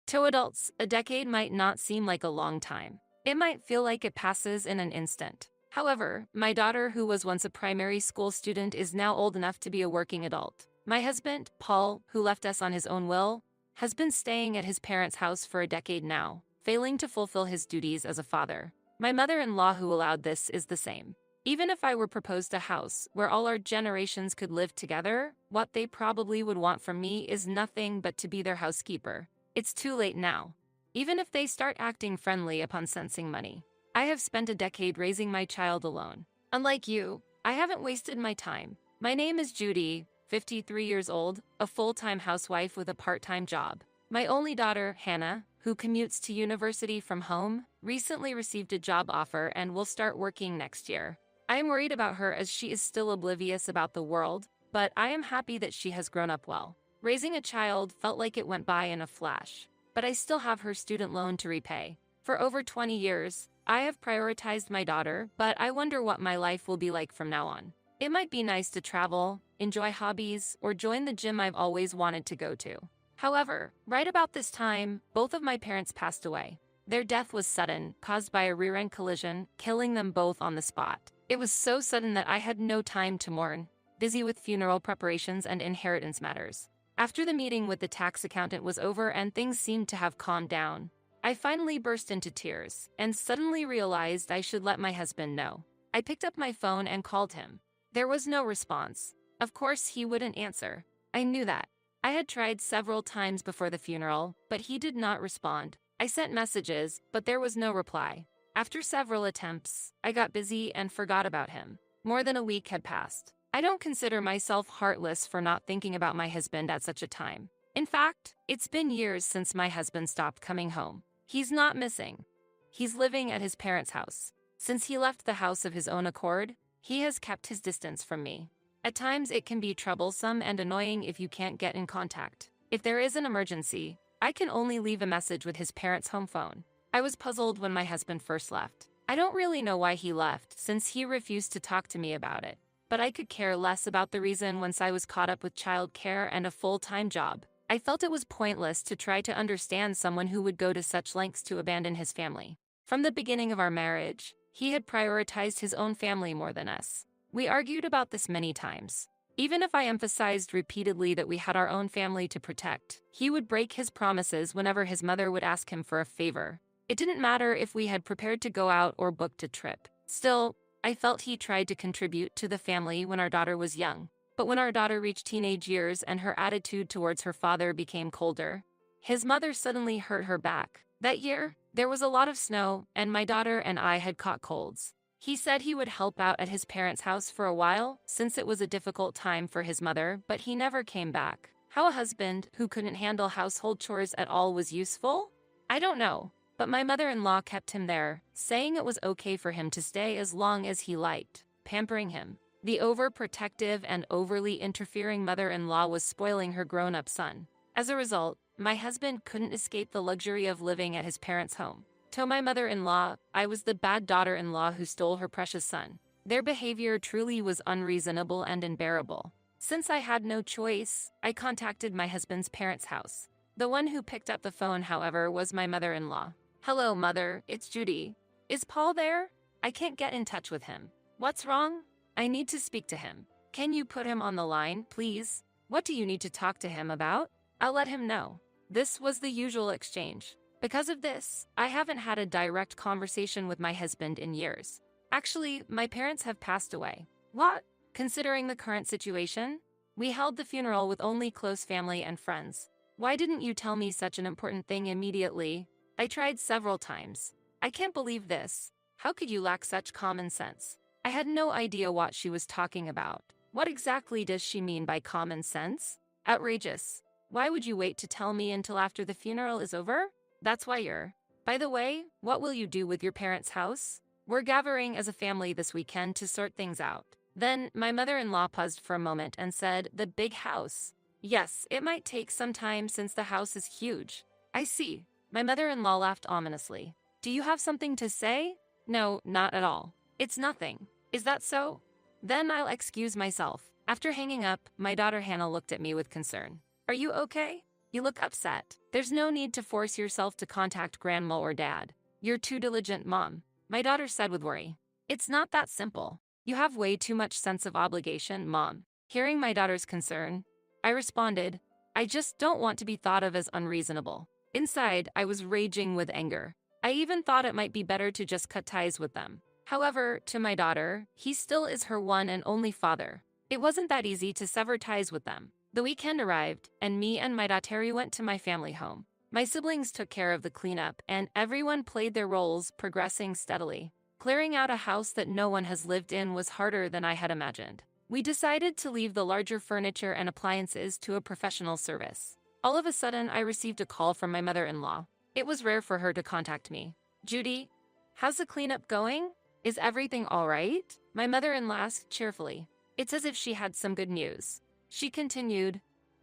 To adults, a decade might not seem like a long time. It might feel like it passes in an instant. However, my daughter, who was once a primary school student, is now old enough to be a working adult. My husband, Paul, who left us on his own will, has been staying at his parents' house for a decade now, failing to fulfill his duties as a father. My mother-in-law, who allowed this, is the same. Even if I were proposed a house where all our generations could live together, what they probably would want from me is nothing but to be their housekeeper. It's too late now. Even if they start acting friendly upon sensing money. I have spent a decade raising my child alone. Unlike you, I haven't wasted my time. My name is Judy, 53 years old, a full-time housewife with a part-time job. My only daughter, Hannah, who commutes to university from home, recently received a job offer and will start working next year. I am worried about her as she is still oblivious about the world, but I am happy that she has grown up well. Raising a child felt like it went by in a flash, but I still have her student loan to repay. For over 20 years, I have prioritized my daughter, but I wonder what my life will be like from now on. It might be nice to travel, enjoy hobbies, or join the gym I've always wanted to go to. However, right about this time, both of my parents passed away. Their death was sudden, caused by a rear-end collision, killing them both on the spot. It was so sudden that I had no time to mourn, busy with funeral preparations and inheritance matters. After the meeting with the tax accountant was over and things seemed to have calmed down, I finally burst into tears and suddenly realized I should let my husband know. I picked up my phone and called him. There was no response. Of course, he wouldn't answer. I knew that. I had tried several times before the funeral, but he did not respond. I sent messages, but there was no reply. After several attempts, I got busy and forgot about him. More than a week had passed. I don't consider myself heartless for not thinking about my husband at such a time. In fact, it's been years since my husband stopped coming home. He's not missing. He's living at his parents' house. Since he left the house of his own accord, he has kept his distance from me. At times it can be troublesome and annoying if you can't get in contact. If there is an emergency, I can only leave a message with his parents' home phone. I was puzzled when my husband first left. I don't really know why he left, since he refused to talk to me about it. But I could care less about the reason once I was caught up with childcare and a full-time job. I felt it was pointless to try to understand someone who would go to such lengths to abandon his family. From the beginning of our marriage, he had prioritized his own family more than us. We argued about this many times. Even if I emphasized repeatedly that we had our own family to protect, he would break his promises whenever his mother would ask him for a favor. It didn't matter if we had prepared to go out or booked a trip. Still, I felt he tried to contribute to the family when our daughter was young. But when our daughter reached teenage years and her attitude towards her father became colder, his mother suddenly hurt her back. That year, there was a lot of snow, and my daughter and I had caught colds. He said he would help out at his parents' house for a while, since it was a difficult time for his mother, but he never came back. How a husband who couldn't handle household chores at all was useful? I don't know. But my mother-in-law kept him there, saying it was okay for him to stay as long as he liked, pampering him. The overprotective and overly interfering mother-in-law was spoiling her grown-up son. As a result, my husband couldn't escape the luxury of living at his parents' home. To my mother-in-law, I was the bad daughter-in-law who stole her precious son. Their behavior truly was unreasonable and unbearable. Since I had no choice, I contacted my husband's parents' house. The one who picked up the phone, however, was my mother-in-law. "Hello, Mother, it's Judy. Is Paul there? I can't get in touch with him. What's wrong? I need to speak to him. Can you put him on the line, please? What do you need to talk to him about? I'll let him know." This was the usual exchange. Because of this, I haven't had a direct conversation with my husband in years. Actually, my parents have passed away. What? Considering the current situation, we held the funeral with only close family and friends. Why didn't you tell me such an important thing immediately? I tried several times. I can't believe this. How could you lack such common sense? I had no idea what she was talking about. What exactly does she mean by common sense? Outrageous. Why would you wait to tell me until after the funeral is over? That's why you're. By the way, what will you do with your parents' house? We're gathering as a family this weekend to sort things out. Then, my mother-in-law paused for a moment and said, "The big house." Yes, it might take some time since the house is huge. I see. My mother-in-law laughed ominously. Do you have something to say? No, not at all. It's nothing. Is that so? Then I'll excuse myself. After hanging up, my daughter Hannah looked at me with concern. Are you okay? You look upset. There's no need to force yourself to contact grandma or dad. You're too diligent, Mom, my daughter said with worry. It's not that simple. You have way too much sense of obligation, Mom. Hearing my daughter's concern, I responded, I just don't want to be thought of as unreasonable. Inside, I was raging with anger. I even thought it might be better to just cut ties with them. However, to my daughter, he still is her one and only father. It wasn't that easy to sever ties with them. The weekend arrived, and me and my daughter went to my family home. My siblings took care of the cleanup, and everyone played their roles, progressing steadily. Clearing out a house that no one has lived in was harder than I had imagined. We decided to leave the larger furniture and appliances to a professional service. All of a sudden, I received a call from my mother-in-law. It was rare for her to contact me. Judy, how's the cleanup going? Is everything all right? My mother-in-law asked cheerfully. It's as if she had some good news. She continued,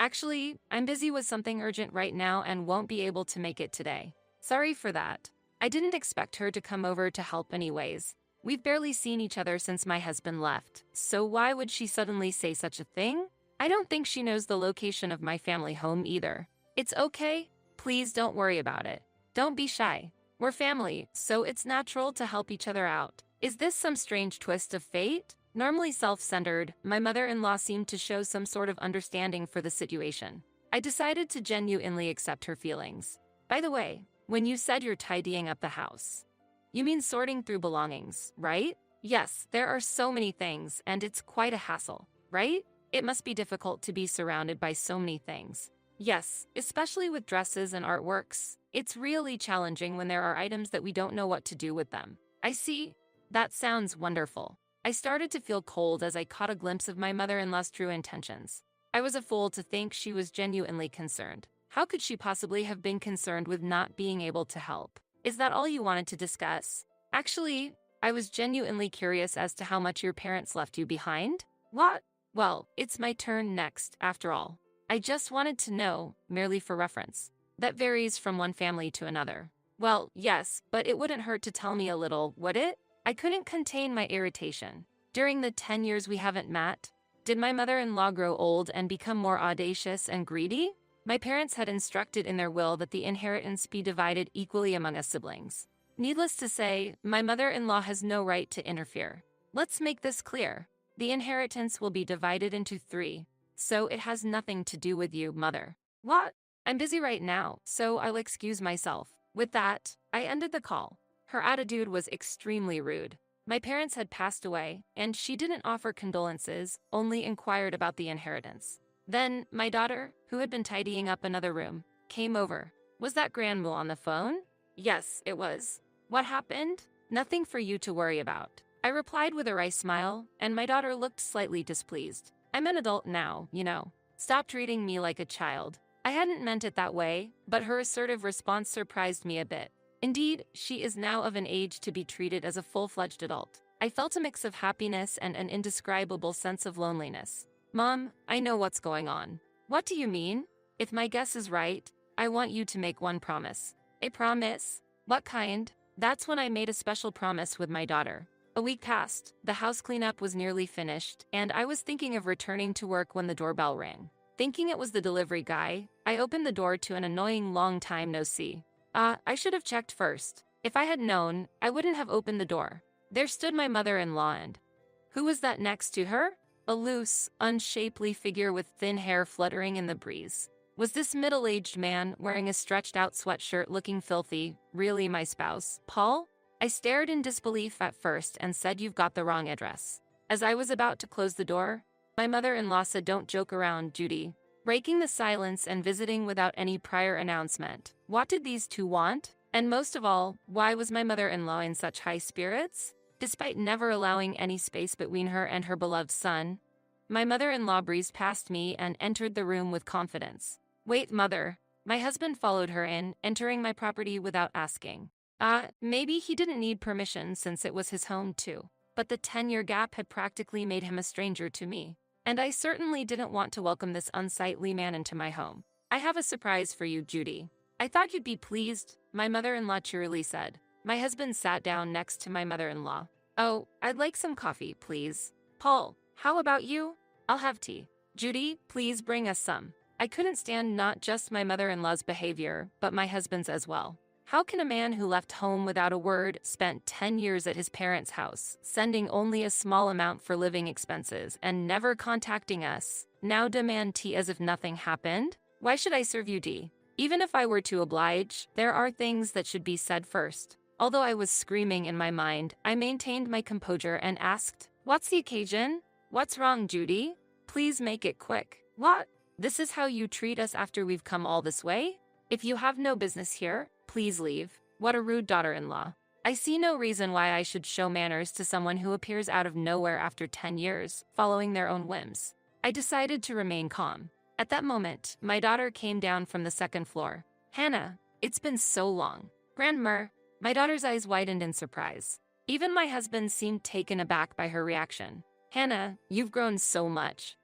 actually, I'm busy with something urgent right now and won't be able to make it today. Sorry for that. I didn't expect her to come over to help anyways. We've barely seen each other since my husband left, so why would she suddenly say such a thing? I don't think she knows the location of my family home either. It's okay. Please don't worry about it. Don't be shy. We're family, so it's natural to help each other out. Is this some strange twist of fate? Normally self-centered, my mother-in-law seemed to show some sort of understanding for the situation. I decided to genuinely accept her feelings. By the way, when you said you're tidying up the house, you mean sorting through belongings, right? Yes, there are so many things, and it's quite a hassle, right? It must be difficult to be surrounded by so many things. Yes, especially with dresses and artworks. It's really challenging when there are items that we don't know what to do with them. I see. That sounds wonderful. I started to feel cold as I caught a glimpse of my mother-in-law's true intentions. I was a fool to think she was genuinely concerned. How could she possibly have been concerned with not being able to help? Is that all you wanted to discuss? Actually, I was genuinely curious as to how much your parents left you behind. What? Well, it's my turn next, after all. I just wanted to know, merely for reference. That varies from one family to another. Well, yes, but it wouldn't hurt to tell me a little, would it? I couldn't contain my irritation. During the 10 years we haven't met, did my mother-in-law grow old and become more audacious and greedy? My parents had instructed in their will that the inheritance be divided equally among us siblings. Needless to say, my mother-in-law has no right to interfere. Let's make this clear. The inheritance will be divided into 3, so it has nothing to do with you, Mother. What? I'm busy right now, so I'll excuse myself. With that, I ended the call. Her attitude was extremely rude. My parents had passed away, and she didn't offer condolences, only inquired about the inheritance. Then, my daughter, who had been tidying up another room, came over. Was that grandma on the phone? Yes, it was. What happened? Nothing for you to worry about. I replied with a wry smile, and my daughter looked slightly displeased. I'm an adult now, you know. Stop treating me like a child. I hadn't meant it that way, but her assertive response surprised me a bit. Indeed, she is now of an age to be treated as a full-fledged adult. I felt a mix of happiness and an indescribable sense of loneliness. Mom, I know what's going on. What do you mean? If my guess is right, I want you to make one promise. A promise? What kind? That's when I made a special promise with my daughter. A week passed, the house cleanup was nearly finished, and I was thinking of returning to work when the doorbell rang. Thinking it was the delivery guy, I opened the door to an annoying long time no see. I should have checked first. If I had known, I wouldn't have opened the door. There stood my mother-in-law and... Who was that next to her? A loose, unshapely figure with thin hair fluttering in the breeze. Was this middle-aged man, wearing a stretched-out sweatshirt looking filthy, really my spouse, Paul? I stared in disbelief at first and said, "You've got the wrong address." As I was about to close the door, my mother-in-law said, "Don't joke around, Judy." Breaking the silence and visiting without any prior announcement. What did these two want? And most of all, why was my mother-in-law in such high spirits? Despite never allowing any space between her and her beloved son, my mother-in-law breezed past me and entered the room with confidence. "Wait, Mother." My husband followed her in, entering my property without asking. Maybe he didn't need permission since it was his home too. But the 10-year gap had practically made him a stranger to me. And I certainly didn't want to welcome this unsightly man into my home. "I have a surprise for you, Judy." "I thought you'd be pleased," my mother-in-law cheerily said. My husband sat down next to my mother-in-law. "Oh, I'd like some coffee, please." "Paul, how about you?" "I'll have tea." "Judy, please bring us some." I couldn't stand not just my mother-in-law's behavior, but my husband's as well. How can a man who left home without a word, spent 10 years at his parents' house, sending only a small amount for living expenses, and never contacting us, now demand tea as if nothing happened? Why should I serve you tea? Even if I were to oblige, there are things that should be said first. Although I was screaming in my mind, I maintained my composure and asked, "What's the occasion? What's wrong, Judy? Please make it quick." "What? This is how you treat us after we've come all this way? If you have no business here, please leave." What a rude daughter-in-law. I see no reason why I should show manners to someone who appears out of nowhere after 10 years, following their own whims. I decided to remain calm. At that moment, my daughter came down from the second floor. "Hannah, it's been so long." "Grandma." My daughter's eyes widened in surprise. Even my husband seemed taken aback by her reaction. "Hannah, you've grown so much."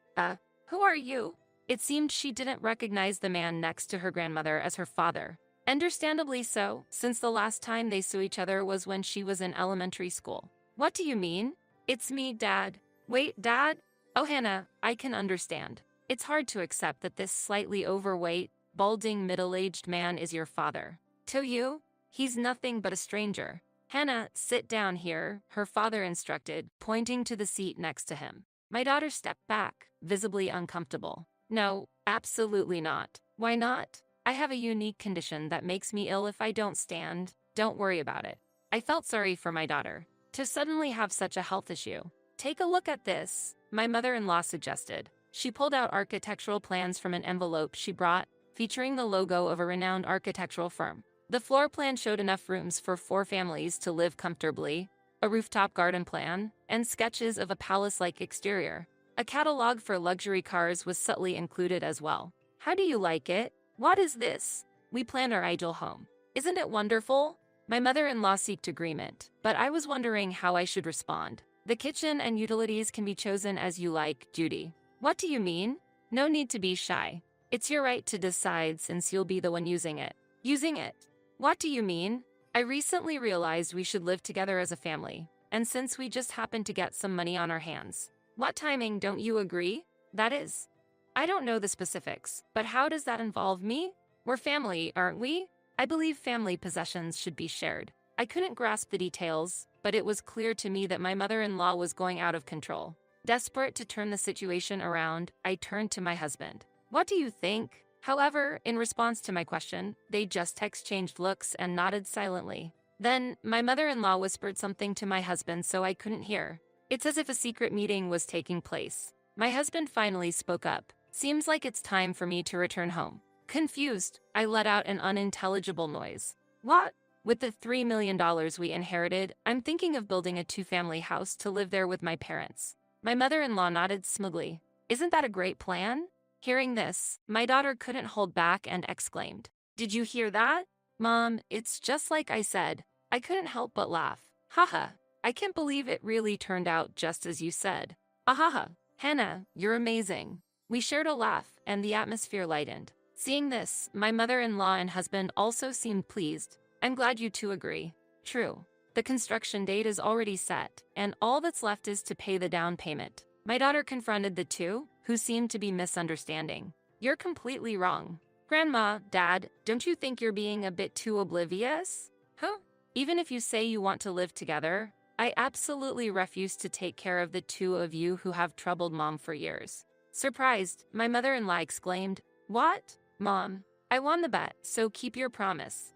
Who are you?" It seemed she didn't recognize the man next to her grandmother as her father. Understandably so, since the last time they saw each other was when she was in elementary school. "What do you mean?" "It's me, Dad." "Wait, Dad?" "Oh, Hannah, I can understand. It's hard to accept that this slightly overweight, balding middle-aged man is your father. To you, he's nothing but a stranger." "Hannah, sit down here," her father instructed, pointing to the seat next to him. My daughter stepped back, visibly uncomfortable. "No, absolutely not." "Why not?" "I have a unique condition that makes me ill if I don't stand. Don't worry about it." I felt sorry for my daughter. To suddenly have such a health issue. "Take a look at this," my mother-in-law suggested. She pulled out architectural plans from an envelope she brought, featuring the logo of a renowned architectural firm. The floor plan showed enough rooms for 4 families to live comfortably, a rooftop garden plan, and sketches of a palace-like exterior. A catalog for luxury cars was subtly included as well. "How do you like it?" "What is this?" "We planned our ideal home. Isn't it wonderful?" My mother-in-law seeked agreement, but I was wondering how I should respond. "The kitchen and utilities can be chosen as you like, Judy." "What do you mean?" "No need to be shy. It's your right to decide since you'll be the one using it." "Using it? What do you mean?" "I recently realized we should live together as a family, and since we just happened to get some money on our hands." "What timing, don't you agree?" "That is." "I don't know the specifics, but how does that involve me?" "We're family, aren't we?" "I believe family possessions should be shared." I couldn't grasp the details, but it was clear to me that my mother-in-law was going out of control. Desperate to turn the situation around, I turned to my husband. "What do you think?" However, in response to my question, they just exchanged looks and nodded silently. Then, my mother-in-law whispered something to my husband so I couldn't hear. It's as if a secret meeting was taking place. My husband finally spoke up. "Seems like it's time for me to return home." Confused, I let out an unintelligible noise. "What?" "With the $3 million we inherited, I'm thinking of building a 2-family house to live there with my parents." My mother-in-law nodded smugly. "Isn't that a great plan?" Hearing this, my daughter couldn't hold back and exclaimed, "Did you hear that?" "Mom, it's just like I said." I couldn't help but laugh. "Haha, I can't believe it really turned out just as you said." "Ahaha, Hannah, you're amazing." We shared a laugh, and the atmosphere lightened. Seeing this, my mother-in-law and husband also seemed pleased. "I'm glad you two agree." "True. The construction date is already set, and all that's left is to pay the down payment." My daughter confronted the two, who seemed to be misunderstanding. "You're completely wrong." "Grandma, Dad, don't you think you're being a bit too oblivious?" "Huh? Even if you say you want to live together, I absolutely refuse to take care of the two of you who have troubled Mom for years." Surprised, my mother-in-law exclaimed, "What? Mom, I won the bet, so keep your promise."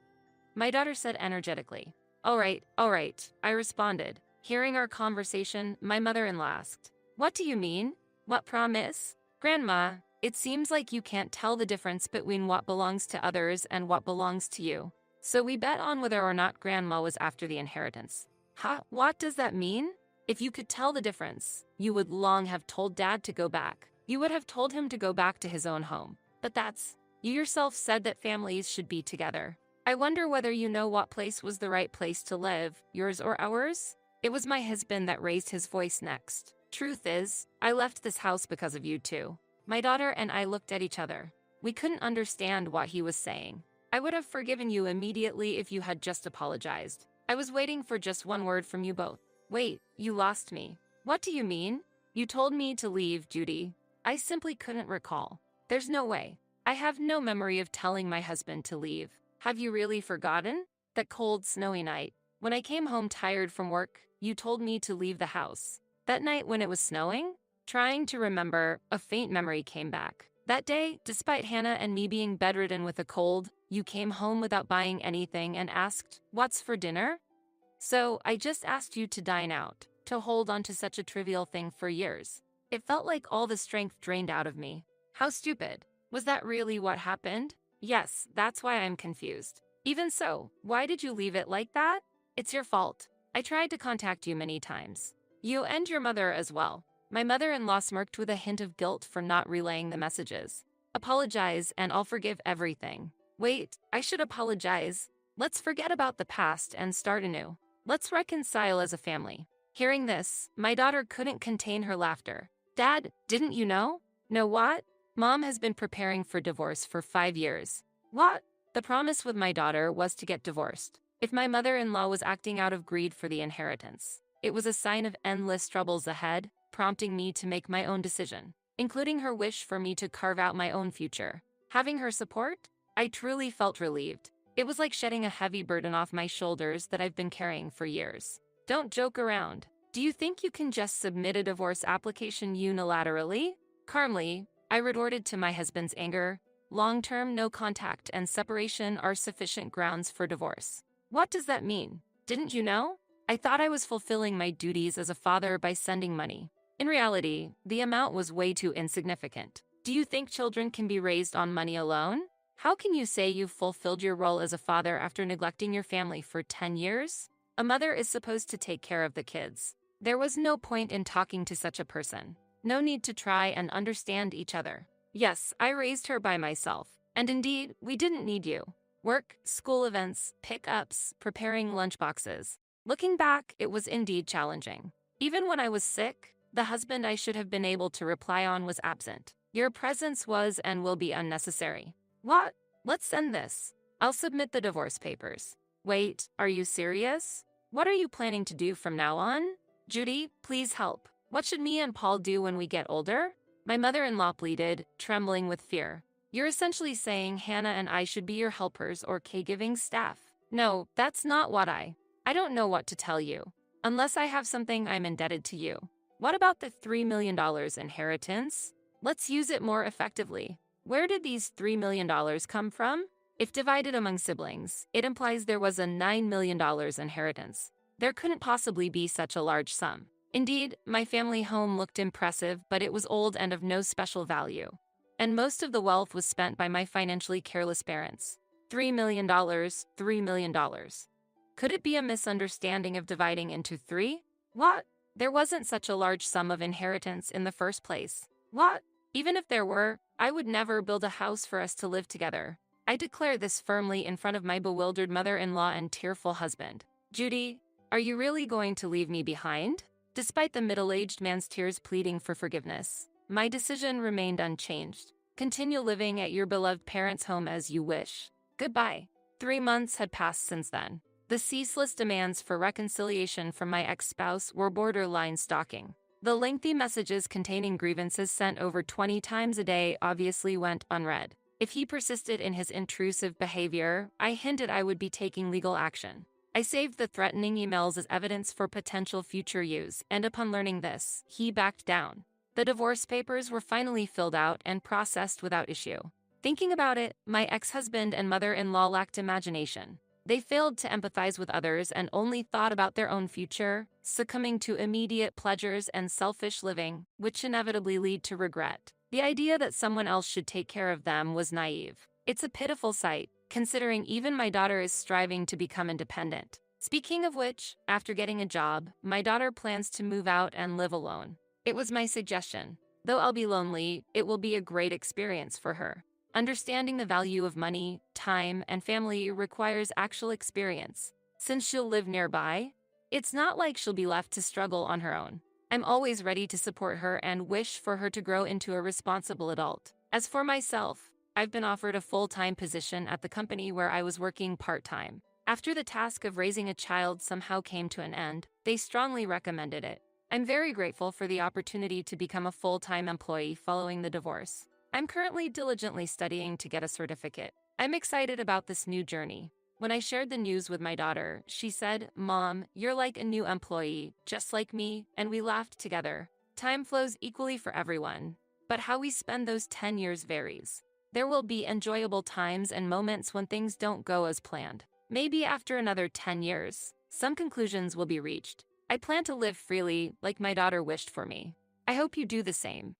My daughter said energetically. All right, I responded. Hearing our conversation, my mother-in-law asked, "What do you mean? What promise?" "Grandma, it seems like you can't tell the difference between what belongs to others and what belongs to you. So we bet on whether or not Grandma was after the inheritance." "Huh? What does that mean?" "If you could tell the difference, you would long have told Dad to go back. You would have told him to go back to his own home. But you yourself said that families should be together. I wonder whether you know what place was the right place to live, yours or ours?" It was my husband that raised his voice next. "Truth is, I left this house because of you two." My daughter and I looked at each other. We couldn't understand what he was saying. "I would have forgiven you immediately if you had just apologized. I was waiting for just one word from you both." "Wait, you lost me." "What do you mean?" "You told me to leave, Judy." I simply couldn't recall. "There's no way." I have no memory of telling my husband to leave. Have you really forgotten? That cold, snowy night. When I came home tired from work, you told me to leave the house. That night when it was snowing? Trying to remember, a faint memory came back. That day, despite Hannah and me being bedridden with a cold, you came home without buying anything and asked, "What's for dinner?" So I just asked you to dine out, to hold on to such a trivial thing for years. It felt like all the strength drained out of me. How stupid. Was that really what happened? Yes, that's why I'm confused. Even so, why did you leave it like that? It's your fault. I tried to contact you many times. You and your mother as well. My mother-in-law smirked with a hint of guilt for not relaying the messages. Apologize and I'll forgive everything. Wait, I should apologize. Let's forget about the past and start anew. Let's reconcile as a family. Hearing this, my daughter couldn't contain her laughter. Dad, didn't you know? Know what? Mom has been preparing for divorce for 5 years. What? The promise with my daughter was to get divorced. If my mother-in-law was acting out of greed for the inheritance, it was a sign of endless troubles ahead, prompting me to make my own decision, including her wish for me to carve out my own future. Having her support, I truly felt relieved. It was like shedding a heavy burden off my shoulders that I've been carrying for years. Don't joke around. Do you think you can just submit a divorce application unilaterally? Calmly, I retorted to my husband's anger. Long-term no contact and separation are sufficient grounds for divorce. What does that mean? Didn't you know? I thought I was fulfilling my duties as a father by sending money. In reality, the amount was way too insignificant. Do you think children can be raised on money alone? How can you say you've fulfilled your role as a father after neglecting your family for 10 years? A mother is supposed to take care of the kids. There was no point in talking to such a person. No need to try and understand each other. Yes, I raised her by myself. And indeed, we didn't need you. Work, school events, pickups, preparing lunchboxes. Looking back, it was indeed challenging. Even when I was sick, the husband I should have been able to rely on was absent. Your presence was and will be unnecessary. What? Let's send this. I'll submit the divorce papers. Wait, are you serious? What are you planning to do from now on? Judy, please help. What should me and Paul do when we get older? My mother-in-law pleaded, trembling with fear. You're essentially saying Hannah and I should be your helpers or caregiving staff. No, that's not what I don't know what to tell you. Unless I have something I'm indebted to you. What about the $3 million inheritance? Let's use it more effectively. Where did these $3 million come from? If divided among siblings, it implies there was a $9 million inheritance. There couldn't possibly be such a large sum. Indeed, my family home looked impressive, but it was old and of no special value. And most of the wealth was spent by my financially careless parents. $3 million, $3 million. Could it be a misunderstanding of dividing into 3? What? There wasn't such a large sum of inheritance in the first place. What? Even if there were, I would never build a house for us to live together. I declare this firmly in front of my bewildered mother-in-law and tearful husband. Judy, are you really going to leave me behind? Despite the middle-aged man's tears pleading for forgiveness, my decision remained unchanged. Continue living at your beloved parents' home as you wish. Goodbye. 3 months had passed since then. The ceaseless demands for reconciliation from my ex-spouse were borderline stalking. The lengthy messages containing grievances sent over 20 times a day obviously went unread. If he persisted in his intrusive behavior, I hinted I would be taking legal action. I saved the threatening emails as evidence for potential future use, and upon learning this, he backed down. The divorce papers were finally filled out and processed without issue. Thinking about it, my ex-husband and mother-in-law lacked imagination. They failed to empathize with others and only thought about their own future, succumbing to immediate pleasures and selfish living, which inevitably lead to regret. The idea that someone else should take care of them was naive. It's a pitiful sight, considering even my daughter is striving to become independent. Speaking of which, after getting a job, my daughter plans to move out and live alone. It was my suggestion. Though I'll be lonely, it will be a great experience for her. Understanding the value of money, time, and family requires actual experience. Since she'll live nearby, it's not like she'll be left to struggle on her own. I'm always ready to support her and wish for her to grow into a responsible adult. As for myself, I've been offered a full-time position at the company where I was working part-time. After the task of raising a child somehow came to an end, they strongly recommended it. I'm very grateful for the opportunity to become a full-time employee following the divorce. I'm currently diligently studying to get a certificate. I'm excited about this new journey. When I shared the news with my daughter, she said, "Mom, you're like a new employee, just like me," and we laughed together. Time flows equally for everyone, but how we spend those 10 years varies. There will be enjoyable times and moments when things don't go as planned. Maybe after another 10 years, some conclusions will be reached. I plan to live freely like my daughter wished for me. I hope you do the same.